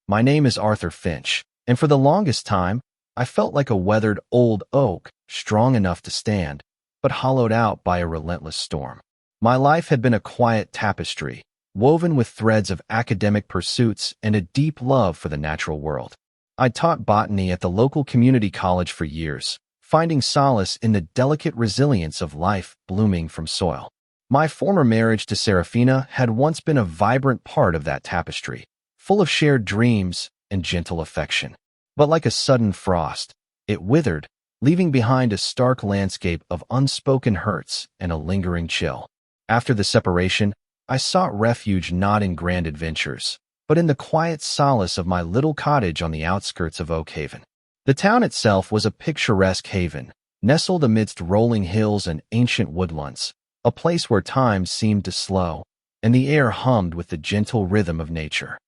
My name is Arthur Finch, and for the longest time, I felt like a weathered old oak, strong enough to stand, but hollowed out by a relentless storm. My life had been a quiet tapestry, woven with threads of academic pursuits and a deep love for the natural world. I'd taught botany at the local community college for years, finding solace in the delicate resilience of life blooming from soil. My former marriage to Serafina had once been a vibrant part of that tapestry, full of shared dreams and gentle affection. But like a sudden frost, it withered, leaving behind a stark landscape of unspoken hurts and a lingering chill. After the separation, I sought refuge not in grand adventures, but in the quiet solace of my little cottage on the outskirts of Oak Haven. The town itself was a picturesque haven, nestled amidst rolling hills and ancient woodlands, a place where time seemed to slow, and the air hummed with the gentle rhythm of nature.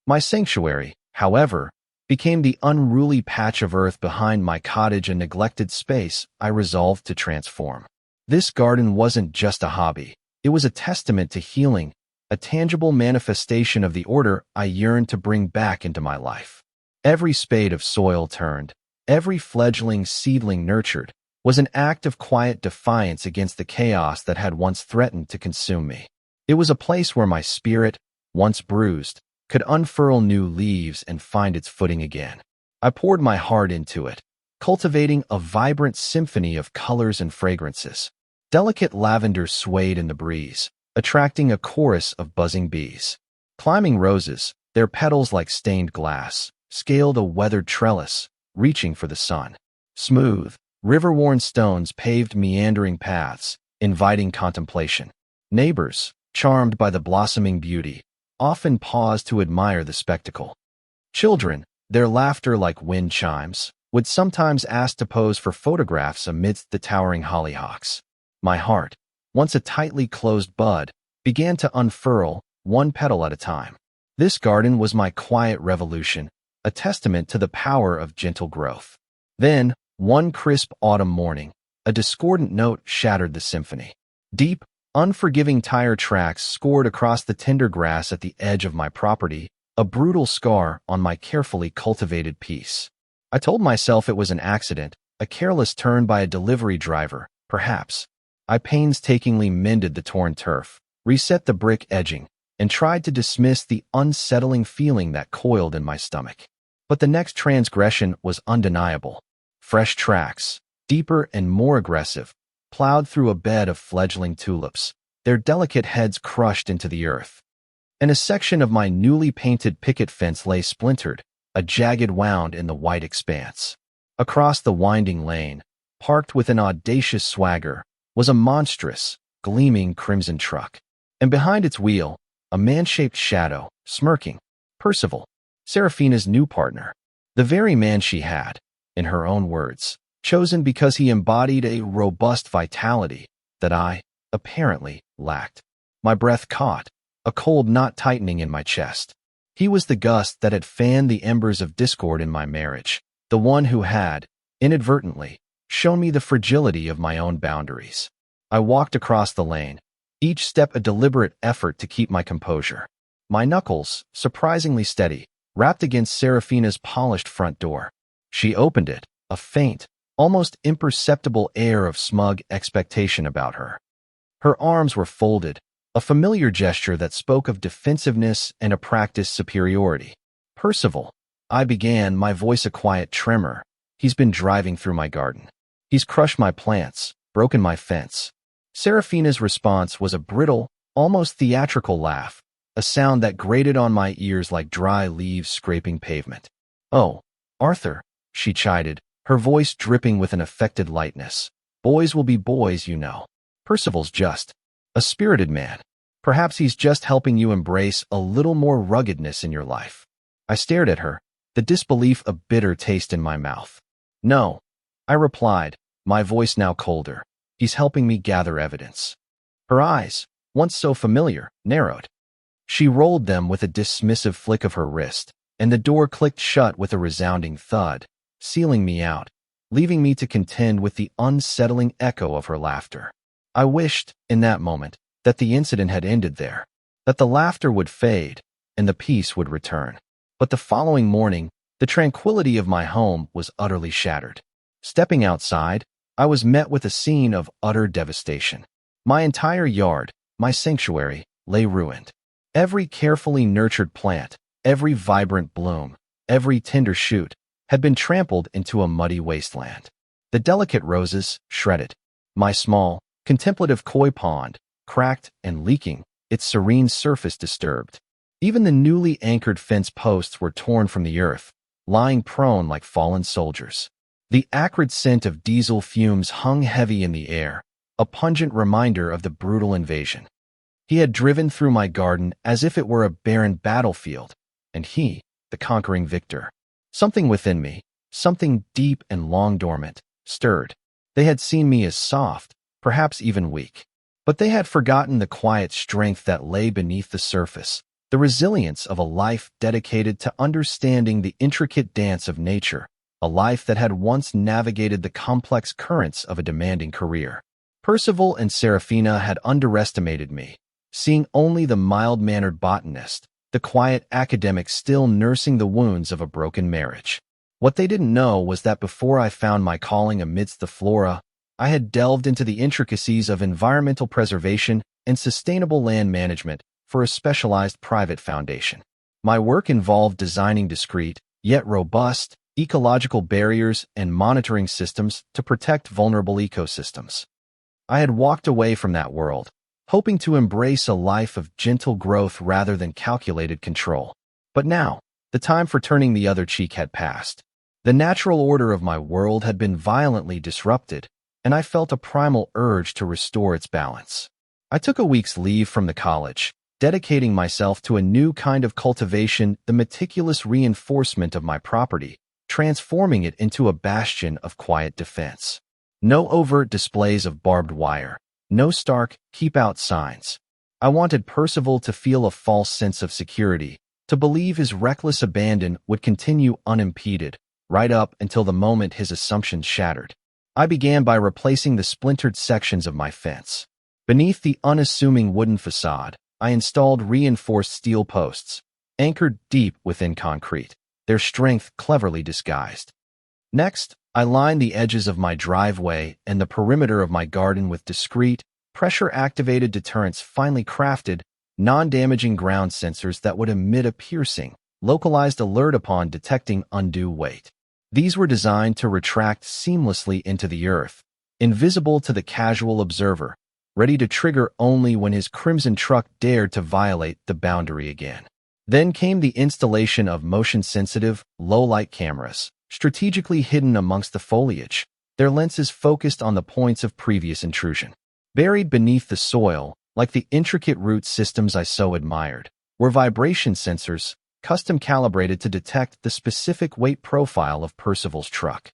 My sanctuary, however, became the unruly patch of earth behind my cottage, a neglected space I resolved to transform. This garden wasn't just a hobby. It was a testament to healing, a tangible manifestation of the order I yearned to bring back into my life. Every spade of soil turned, every fledgling seedling nurtured, was an act of quiet defiance against the chaos that had once threatened to consume me. It was a place where my spirit, once bruised, could unfurl new leaves and find its footing again. I poured my heart into it, cultivating a vibrant symphony of colors and fragrances. Delicate lavender swayed in the breeze, attracting a chorus of buzzing bees. Climbing roses, their petals like stained glass, scaled a weathered trellis, reaching for the sun. Smooth, river-worn stones paved meandering paths, inviting contemplation. Neighbors, charmed by the blossoming beauty, often paused to admire the spectacle. Children, their laughter like wind chimes, would sometimes ask to pose for photographs amidst the towering hollyhocks. My heart, once a tightly closed bud, began to unfurl, one petal at a time. This garden was my quiet revolution, a testament to the power of gentle growth. Then, one crisp autumn morning, a discordant note shattered the symphony. Deep, unforgiving tire tracks scored across the tender grass at the edge of my property, a brutal scar on my carefully cultivated peace. I told myself it was an accident, a careless turn by a delivery driver, perhaps. I painstakingly mended the torn turf, reset the brick edging, and tried to dismiss the unsettling feeling that coiled in my stomach. But the next transgression was undeniable. Fresh tracks, deeper and more aggressive, plowed through a bed of fledgling tulips, their delicate heads crushed into the earth. And a section of my newly painted picket fence lay splintered, a jagged wound in the white expanse. Across the winding lane, parked with an audacious swagger, was a monstrous, gleaming crimson truck. And behind its wheel, a man-shaped shadow, smirking. Percival, Serafina's new partner. The very man she had, in her own words, chosen because he embodied a robust vitality that I, apparently, lacked. My breath caught, a cold knot tightening in my chest. He was the gust that had fanned the embers of discord in my marriage, the one who had, inadvertently, shown me the fragility of my own boundaries. I walked across the lane, each step a deliberate effort to keep my composure. My knuckles, surprisingly steady, rapped against Serafina's polished front door. She opened it, a faint, almost imperceptible air of smug expectation about her. Her arms were folded, a familiar gesture that spoke of defensiveness and a practiced superiority. Percival, I began, my voice a quiet tremor. He's been driving through my garden. He's crushed my plants, broken my fence. Serafina's response was a brittle, almost theatrical laugh, a sound that grated on my ears like dry leaves scraping pavement. "Oh, Arthur," she chided, her voice dripping with an affected lightness. "Boys will be boys, you know. Percival's just a spirited man. Perhaps he's just helping you embrace a little more ruggedness in your life." I stared at her, the disbelief a bitter taste in my mouth. "No," I replied, my voice now colder. "He's helping me gather evidence." Her eyes, once so familiar, narrowed. She rolled them with a dismissive flick of her wrist, and the door clicked shut with a resounding thud, sealing me out, leaving me to contend with the unsettling echo of her laughter. I wished, in that moment, that the incident had ended there, that the laughter would fade, and the peace would return. But the following morning, the tranquility of my home was utterly shattered. Stepping outside, I was met with a scene of utter devastation. My entire yard, my sanctuary, lay ruined. Every carefully nurtured plant, every vibrant bloom, every tender shoot had been trampled into a muddy wasteland. The delicate roses, shredded. My small, contemplative koi pond, cracked and leaking, its serene surface disturbed. Even the newly anchored fence posts were torn from the earth, lying prone like fallen soldiers. The acrid scent of diesel fumes hung heavy in the air, a pungent reminder of the brutal invasion. He had driven through my garden as if it were a barren battlefield, and he, the conquering victor. Something within me, something deep and long dormant, stirred. They had seen me as soft, perhaps even weak. But they had forgotten the quiet strength that lay beneath the surface, the resilience of a life dedicated to understanding the intricate dance of nature, a life that had once navigated the complex currents of a demanding career. Percival and Seraphina had underestimated me, seeing only the mild-mannered botanist, the quiet academic still nursing the wounds of a broken marriage. What they didn't know was that before I found my calling amidst the flora, I had delved into the intricacies of environmental preservation and sustainable land management for a specialized private foundation. My work involved designing discreet, yet robust, ecological barriers and monitoring systems to protect vulnerable ecosystems. I had walked away from that world, hoping to embrace a life of gentle growth rather than calculated control. But now, the time for turning the other cheek had passed. The natural order of my world had been violently disrupted, and I felt a primal urge to restore its balance. I took a week's leave from the college, dedicating myself to a new kind of cultivation, the meticulous reinforcement of my property, transforming it into a bastion of quiet defense. No overt displays of barbed wire, no stark, keep-out signs. I wanted Percival to feel a false sense of security, to believe his reckless abandon would continue unimpeded, right up until the moment his assumptions shattered. I began by replacing the splintered sections of my fence. Beneath the unassuming wooden facade, I installed reinforced steel posts, anchored deep within concrete, their strength cleverly disguised. Next, I lined the edges of my driveway and the perimeter of my garden with discreet, pressure-activated deterrents finely crafted, non-damaging ground sensors that would emit a piercing, localized alert upon detecting undue weight. These were designed to retract seamlessly into the earth, invisible to the casual observer, ready to trigger only when his crimson truck dared to violate the boundary again. Then came the installation of motion-sensitive, low-light cameras, strategically hidden amongst the foliage, their lenses focused on the points of previous intrusion. Buried beneath the soil, like the intricate root systems I so admired, were vibration sensors, custom calibrated to detect the specific weight profile of Percival's truck.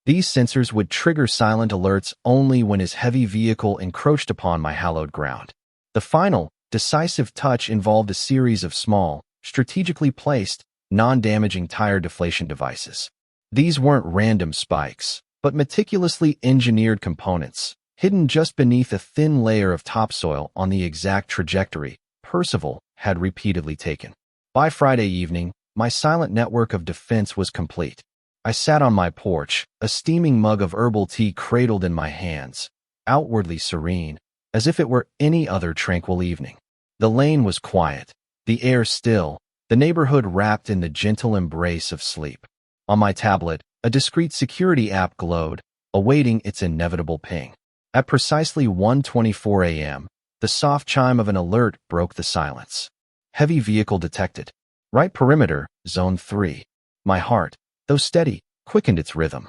These sensors would trigger silent alerts only when his heavy vehicle encroached upon my hallowed ground. The final, decisive touch involved a series of small, strategically placed, non-damaging tire deflation devices. These weren't random spikes, but meticulously engineered components, hidden just beneath a thin layer of topsoil on the exact trajectory Percival had repeatedly taken. By Friday evening, my silent network of defense was complete. I sat on my porch, a steaming mug of herbal tea cradled in my hands, outwardly serene, as if it were any other tranquil evening. The lane was quiet, the air still, the neighborhood wrapped in the gentle embrace of sleep. On my tablet, a discreet security app glowed, awaiting its inevitable ping. At precisely 1:24 a.m., the soft chime of an alert broke the silence. Heavy vehicle detected. Right perimeter, zone 3. My heart, though steady, quickened its rhythm.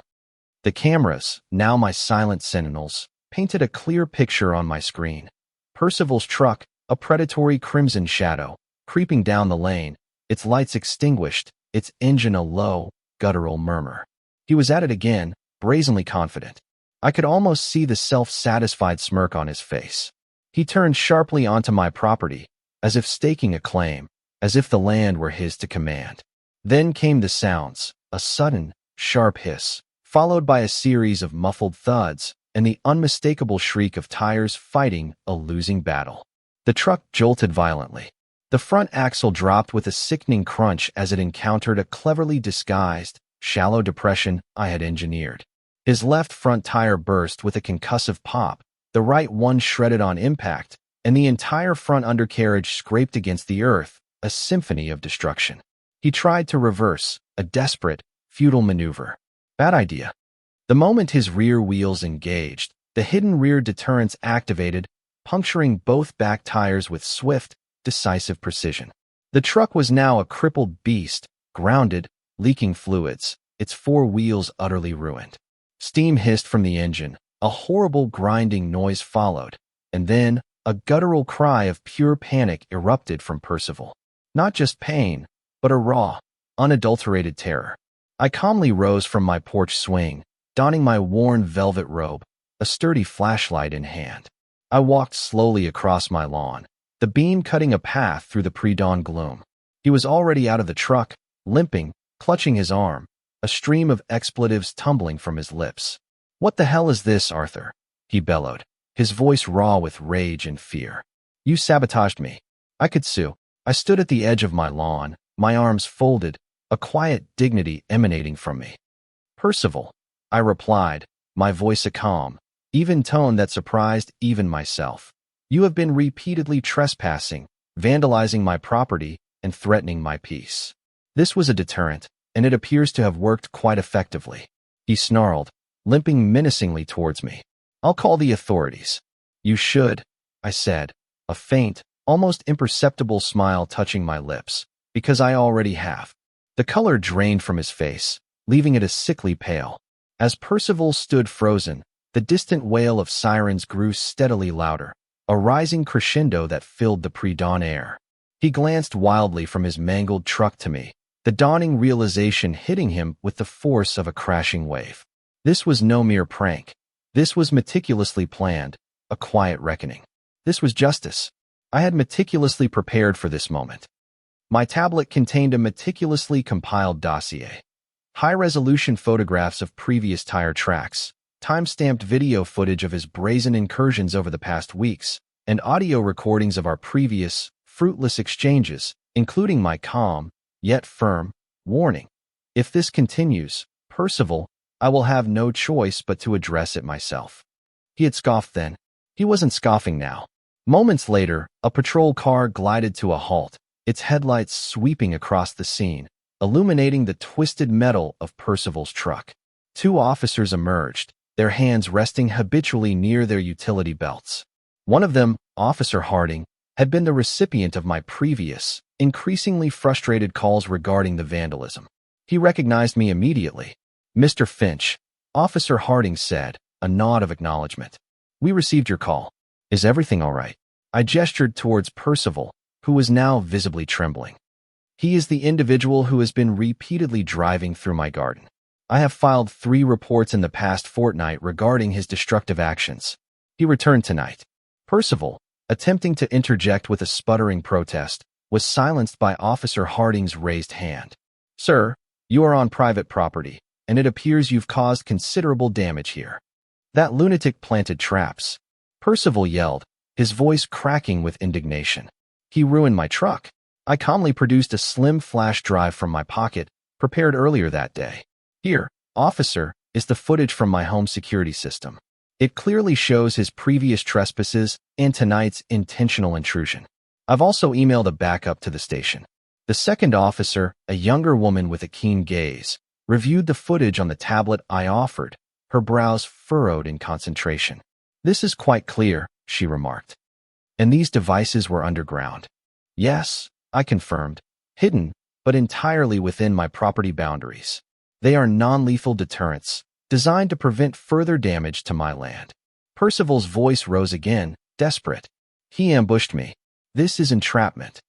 The cameras, now my silent sentinels, painted a clear picture on my screen. Percival's truck, a predatory crimson shadow, creeping down the lane, its lights extinguished, its engine a low, guttural murmur. He was at it again, brazenly confident. I could almost see the self-satisfied smirk on his face. He turned sharply onto my property, as if staking a claim, as if the land were his to command. Then came the sounds, a sudden, sharp hiss, followed by a series of muffled thuds and the unmistakable shriek of tires fighting a losing battle. The truck jolted violently. The front axle dropped with a sickening crunch as it encountered a cleverly disguised, shallow depression I had engineered. His left front tire burst with a concussive pop, the right one shredded on impact, and the entire front undercarriage scraped against the earth, a symphony of destruction. He tried to reverse, a desperate, futile maneuver. Bad idea. The moment his rear wheels engaged, the hidden rear deterrents activated, puncturing both back tires with swift, decisive precision. The truck was now a crippled beast, grounded, leaking fluids, its four wheels utterly ruined. Steam hissed from the engine, a horrible grinding noise followed, and then a guttural cry of pure panic erupted from Percival. Not just pain, but a raw, unadulterated terror. I calmly rose from my porch swing, donning my worn velvet robe, a sturdy flashlight in hand. I walked slowly across my lawn, the beam cutting a path through the pre-dawn gloom. He was already out of the truck, limping, clutching his arm, a stream of expletives tumbling from his lips. "What the hell is this, Arthur?" he bellowed, his voice raw with rage and fear. "You sabotaged me. I could sue." I stood at the edge of my lawn, my arms folded, a quiet dignity emanating from me. "Percival," I replied, my voice a calm, even tone that surprised even myself. "You have been repeatedly trespassing, vandalizing my property, and threatening my peace." This was a deterrent, and it appears to have worked quite effectively. He snarled, limping menacingly towards me. "I'll call the authorities." "You should," I said, a faint, almost imperceptible smile touching my lips, "because I already have." The color drained from his face, leaving it a sickly pale. As Percival stood frozen, the distant wail of sirens grew steadily louder, a rising crescendo that filled the pre-dawn air. He glanced wildly from his mangled truck to me, the dawning realization hitting him with the force of a crashing wave. This was no mere prank. This was meticulously planned, a quiet reckoning. This was justice. I had meticulously prepared for this moment. My tablet contained a meticulously compiled dossier. High-resolution photographs of previous tire tracks, time-stamped video footage of his brazen incursions over the past weeks, and audio recordings of our previous, fruitless exchanges, including my calm, yet firm, warning. "If this continues, Percival, I will have no choice but to address it myself." He had scoffed then. He wasn't scoffing now. Moments later, a patrol car glided to a halt, its headlights sweeping across the scene, illuminating the twisted metal of Percival's truck. Two officers emerged, their hands resting habitually near their utility belts. One of them, Officer Harding, had been the recipient of my previous, increasingly frustrated calls regarding the vandalism. He recognized me immediately. "Mr. Finch," Officer Harding said, a nod of acknowledgement. "We received your call. Is everything all right?" I gestured towards Percival, who was now visibly trembling. "He is the individual who has been repeatedly driving through my garden. I have filed 3 reports in the past fortnight regarding his destructive actions. He returned tonight." Percival, attempting to interject with a sputtering protest, was silenced by Officer Harding's raised hand. "Sir, you are on private property, and it appears you've caused considerable damage here." "That lunatic planted traps," Percival yelled, his voice cracking with indignation. "He ruined my truck." I calmly produced a slim flash drive from my pocket, prepared earlier that day. "Here, officer, is the footage from my home security system. It clearly shows his previous trespasses and tonight's intentional intrusion. I've also emailed a backup to the station." The second officer, a younger woman with a keen gaze, reviewed the footage on the tablet I offered, her brows furrowed in concentration. "This is quite clear," she remarked. "And these devices were underground." "Yes," I confirmed, "hidden, but entirely within my property boundaries. They are non-lethal deterrents, designed to prevent further damage to my land." Percival's voice rose again, desperate. "He ambushed me. This is entrapment."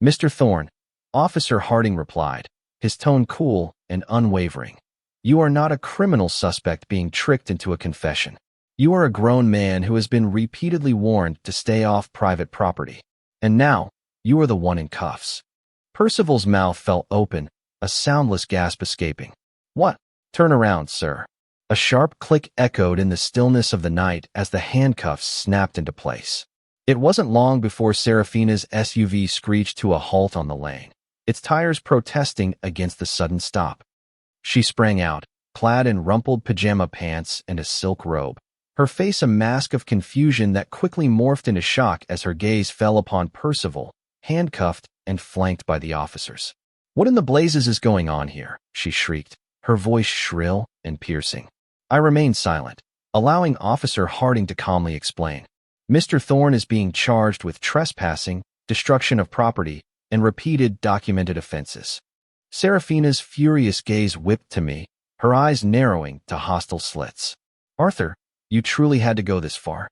"Mr. Thorne," Officer Harding replied, his tone cool and unwavering. "You are not a criminal suspect being tricked into a confession. You are a grown man who has been repeatedly warned to stay off private property. And now, you are the one in cuffs." Percival's mouth fell open, a soundless gasp escaping. "What?" "Turn around, sir." A sharp click echoed in the stillness of the night as the handcuffs snapped into place. It wasn't long before Serafina's SUV screeched to a halt on the lane, its tires protesting against the sudden stop. She sprang out, clad in rumpled pajama pants and a silk robe, her face a mask of confusion that quickly morphed into shock as her gaze fell upon Percival, handcuffed and flanked by the officers. "What in the blazes is going on here?" she shrieked, her voice shrill and piercing. I remained silent, allowing Officer Harding to calmly explain. "Mr. Thorne is being charged with trespassing, destruction of property, and repeated documented offenses." Serafina's furious gaze whipped to me, her eyes narrowing to hostile slits. "Arthur, you truly had to go this far?"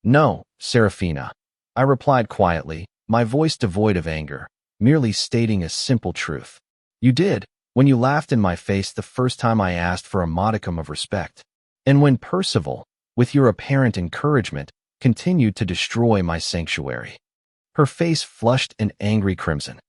"No, Serafina," I replied quietly, my voice devoid of anger, merely stating a simple truth. "You did, when you laughed in my face the first time I asked for a modicum of respect. And when Percival, with your apparent encouragement, continued to destroy my sanctuary." Her face flushed an angry crimson.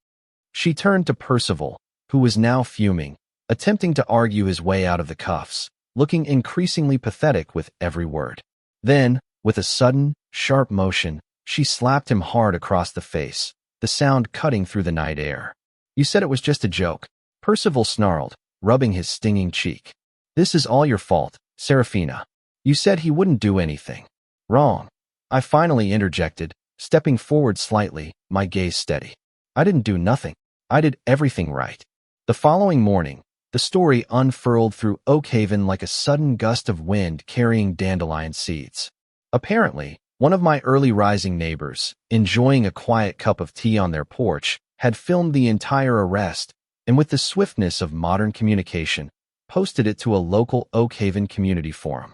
She turned to Percival, who was now fuming, attempting to argue his way out of the cuffs, looking increasingly pathetic with every word. Then, with a sudden, sharp motion, she slapped him hard across the face, the sound cutting through the night air. "You said it was just a joke," Percival snarled, rubbing his stinging cheek. "This is all your fault, Serafina. You said he wouldn't do anything." "Wrong," I finally interjected, stepping forward slightly, my gaze steady. "I didn't do nothing. I did everything right." The following morning, the story unfurled through Oakhaven like a sudden gust of wind carrying dandelion seeds. Apparently, one of my early rising neighbors, enjoying a quiet cup of tea on their porch, had filmed the entire arrest and, with the swiftness of modern communication, posted it to a local Oakhaven community forum.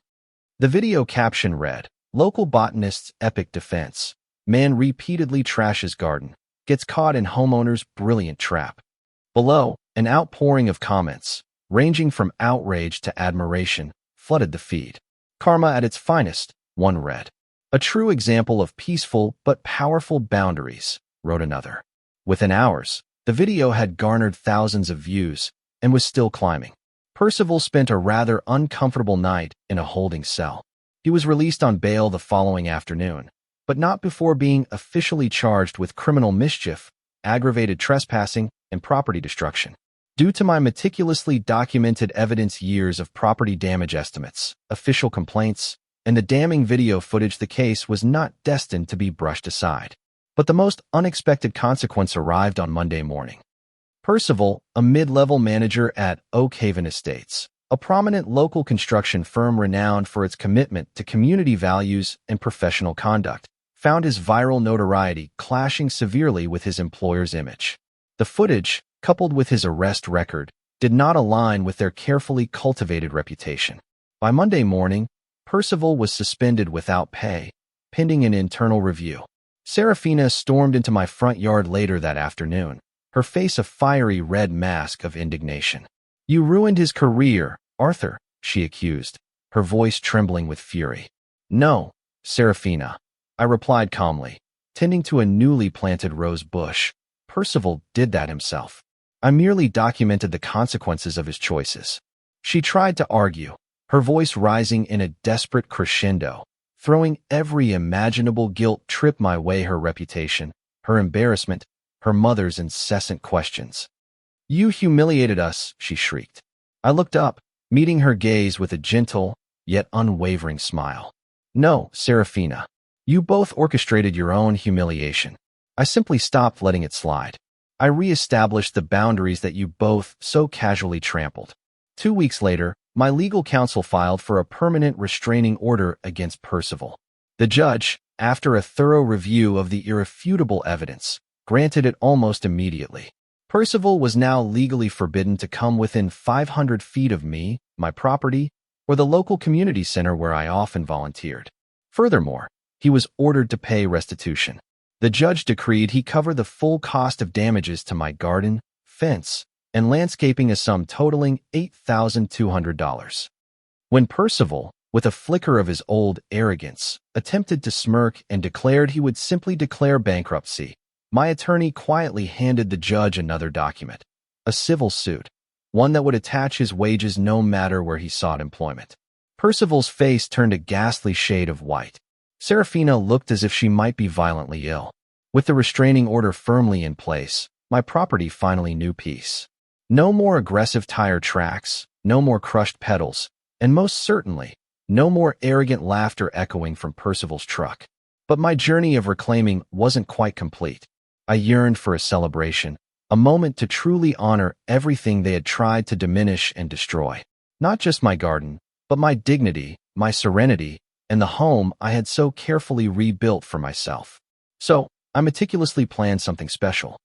The video caption read, "Local botanist's epic defense. Man repeatedly trashes garden. Gets caught in homeowner's brilliant trap." Below, an outpouring of comments, ranging from outrage to admiration, flooded the feed. "Karma at its finest," one read. "A true example of peaceful but powerful boundaries," wrote another. Within hours, the video had garnered thousands of views and was still climbing. Percival spent a rather uncomfortable night in a holding cell. He was released on bail the following afternoon, but not before being officially charged with criminal mischief, aggravated trespassing, and property destruction. Due to my meticulously documented evidence, years of property damage estimates, official complaints, and the damning video footage, the case was not destined to be brushed aside. But the most unexpected consequence arrived on Monday morning. Percival, a mid-level manager at Oakhaven Estates, a prominent local construction firm renowned for its commitment to community values and professional conduct, found his viral notoriety clashing severely with his employer's image. The footage, coupled with his arrest record, did not align with their carefully cultivated reputation. By Monday morning, Percival was suspended without pay, pending an internal review. Serafina stormed into my front yard later that afternoon, her face a fiery red mask of indignation. "You ruined his career, Arthur," she accused, her voice trembling with fury. "No, Serafina," I replied calmly, tending to a newly planted rose bush. "Percival did that himself. I merely documented the consequences of his choices." She tried to argue, her voice rising in a desperate crescendo, throwing every imaginable guilt trip my way: her reputation, her embarrassment, her mother's incessant questions. "You humiliated us," she shrieked. I looked up, meeting her gaze with a gentle, yet unwavering smile. "No, Serafina. You both orchestrated your own humiliation. I simply stopped letting it slide. I re-established the boundaries that you both so casually trampled." 2 weeks later, my legal counsel filed for a permanent restraining order against Percival. The judge, after a thorough review of the irrefutable evidence, granted it almost immediately. Percival was now legally forbidden to come within 500 feet of me, my property, or the local community center where I often volunteered. Furthermore, he was ordered to pay restitution. The judge decreed he cover the full cost of damages to my garden, fence, and landscaping, a sum totaling $8,200. When Percival, with a flicker of his old arrogance, attempted to smirk and declared he would simply declare bankruptcy, my attorney quietly handed the judge another document, a civil suit, one that would attach his wages no matter where he sought employment. Percival's face turned a ghastly shade of white. Serafina looked as if she might be violently ill. With the restraining order firmly in place, my property finally knew peace. No more aggressive tire tracks, no more crushed pedals, and most certainly, no more arrogant laughter echoing from Percival's truck. But my journey of reclaiming wasn't quite complete. I yearned for a celebration, a moment to truly honor everything they had tried to diminish and destroy. Not just my garden, but my dignity, my serenity, and the home I had so carefully rebuilt for myself. So, I meticulously planned something special.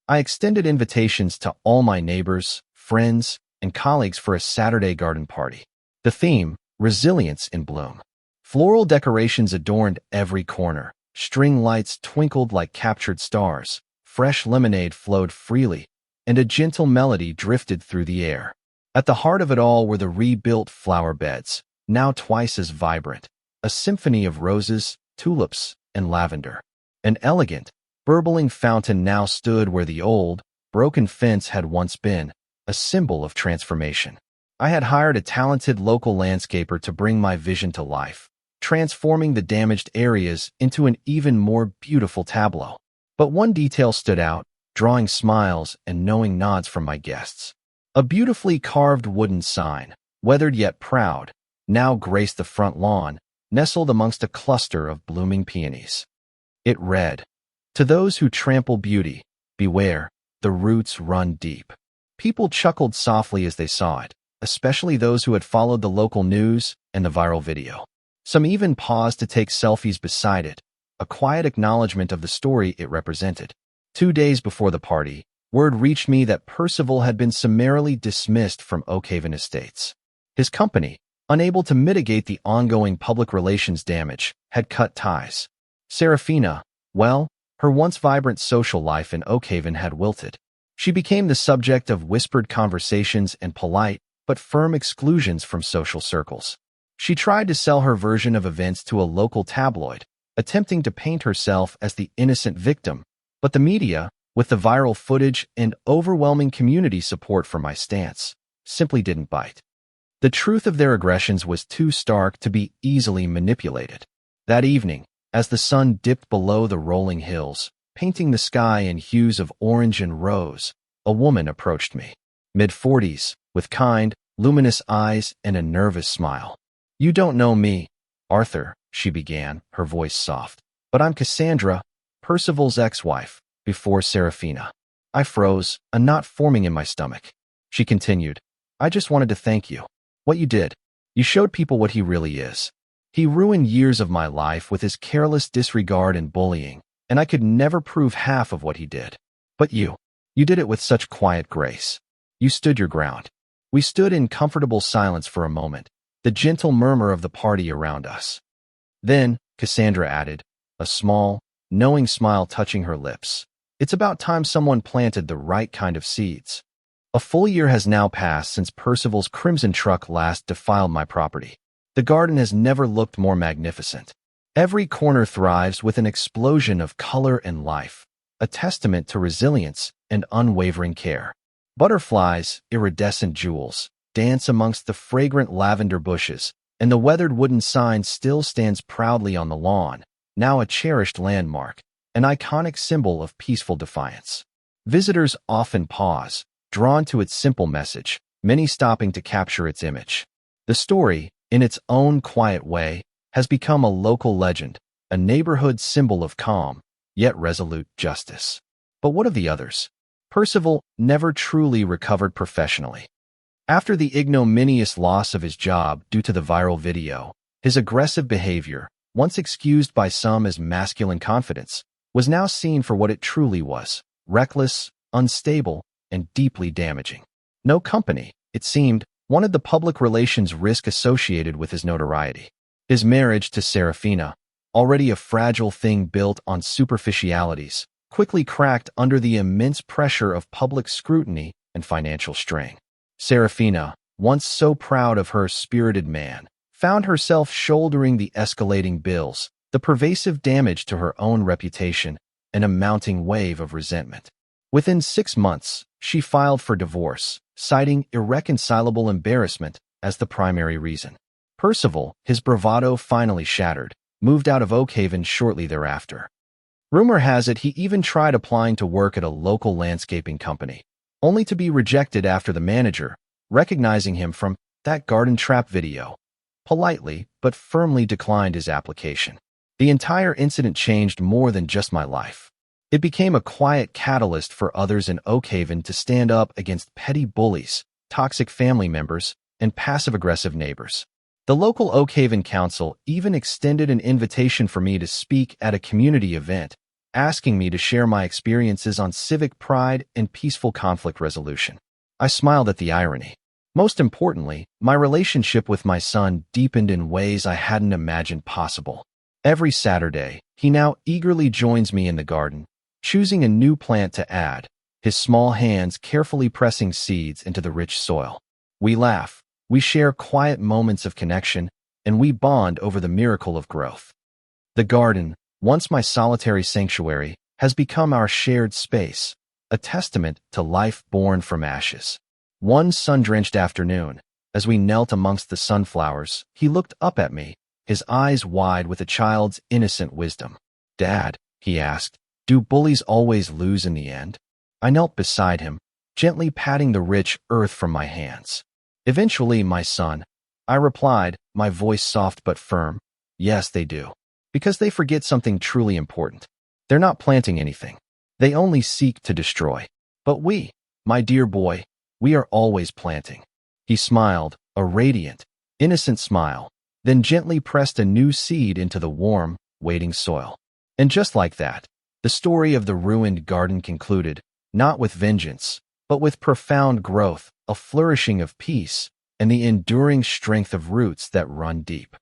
I extended invitations to all my neighbors, friends, and colleagues for a Saturday garden party. The theme, resilience in bloom. Floral decorations adorned every corner, string lights twinkled like captured stars, fresh lemonade flowed freely, and a gentle melody drifted through the air. At the heart of it all were the rebuilt flower beds, now twice as vibrant, a symphony of roses, tulips, and lavender. An elegant, burbling fountain now stood where the old, broken fence had once been, a symbol of transformation. I had hired a talented local landscaper to bring my vision to life, transforming the damaged areas into an even more beautiful tableau. But one detail stood out, drawing smiles and knowing nods from my guests. A beautifully carved wooden sign, weathered yet proud, now graced the front lawn, nestled amongst a cluster of blooming peonies. It read, "To those who trample beauty, beware, the roots run deep." People chuckled softly as they saw it, especially those who had followed the local news and the viral video. Some even paused to take selfies beside it, a quiet acknowledgement of the story it represented. 2 days before the party, word reached me that Percival had been summarily dismissed from Oakhaven Estates. His company, unable to mitigate the ongoing public relations damage, had cut ties. Serafina, well, her once vibrant social life in Oakhaven had wilted. She became the subject of whispered conversations and polite but firm exclusions from social circles. She tried to sell her version of events to a local tabloid, attempting to paint herself as the innocent victim, but the media, with the viral footage and overwhelming community support for my stance, simply didn't bite. The truth of their aggressions was too stark to be easily manipulated. That evening, as the sun dipped below the rolling hills, painting the sky in hues of orange and rose, a woman approached me. Mid-40s, with kind, luminous eyes and a nervous smile. "You don't know me, Arthur," she began, her voice soft. "But I'm Cassandra, Percival's ex-wife, before Serafina." I froze, a knot forming in my stomach. She continued, "I just wanted to thank you. What you did. You showed people what he really is. He ruined years of my life with his careless disregard and bullying, and I could never prove half of what he did. But you did it with such quiet grace. You stood your ground." We stood in comfortable silence for a moment, the gentle murmur of the party around us. Then, Cassandra added, a small, knowing smile touching her lips, "It's about time someone planted the right kind of seeds." A full year has now passed since Percival's crimson truck last defiled my property. The garden has never looked more magnificent. Every corner thrives with an explosion of color and life, a testament to resilience and unwavering care. Butterflies, iridescent jewels, dance amongst the fragrant lavender bushes, and the weathered wooden sign still stands proudly on the lawn, now a cherished landmark, an iconic symbol of peaceful defiance. Visitors often pause, drawn to its simple message, many stopping to capture its image. The story, in its own quiet way, has become a local legend, a neighborhood symbol of calm, yet resolute justice. But what of the others? Percival never truly recovered professionally. After the ignominious loss of his job due to the viral video, his aggressive behavior, once excused by some as masculine confidence, was now seen for what it truly was: reckless, unstable, and deeply damaging. No company, it seemed, wanted the public relations risk associated with his notoriety. His marriage to Serafina, already a fragile thing built on superficialities, quickly cracked under the immense pressure of public scrutiny and financial strain. Serafina, once so proud of her spirited man, found herself shouldering the escalating bills, the pervasive damage to her own reputation, and a mounting wave of resentment. Within 6 months, she filed for divorce, citing irreconcilable embarrassment as the primary reason. Percival, his bravado finally shattered, moved out of Oakhaven shortly thereafter. Rumor has it he even tried applying to work at a local landscaping company, only to be rejected after the manager, recognizing him from that garden trap video, politely but firmly declined his application. The entire incident changed more than just my life. It became a quiet catalyst for others in Oakhaven to stand up against petty bullies, toxic family members, and passive-aggressive neighbors. The local Oakhaven Council even extended an invitation for me to speak at a community event, asking me to share my experiences on civic pride and peaceful conflict resolution. I smiled at the irony. Most importantly, my relationship with my son deepened in ways I hadn't imagined possible. Every Saturday, he now eagerly joins me in the garden, choosing a new plant to add, his small hands carefully pressing seeds into the rich soil. We laugh, we share quiet moments of connection, and we bond over the miracle of growth. The garden, once my solitary sanctuary, has become our shared space, a testament to life born from ashes. One sun-drenched afternoon, as we knelt amongst the sunflowers, he looked up at me, his eyes wide with a child's innocent wisdom. "Dad," he asked, "do bullies always lose in the end?" I knelt beside him, gently patting the rich earth from my hands. "Eventually, my son," I replied, my voice soft but firm. "Yes, they do. Because they forget something truly important. They're not planting anything. They only seek to destroy. But we, my dear boy, we are always planting." He smiled, a radiant, innocent smile, then gently pressed a new seed into the warm, waiting soil. And just like that, the story of the ruined garden concluded, not with vengeance, but with profound growth, a flourishing of peace, and the enduring strength of roots that run deep.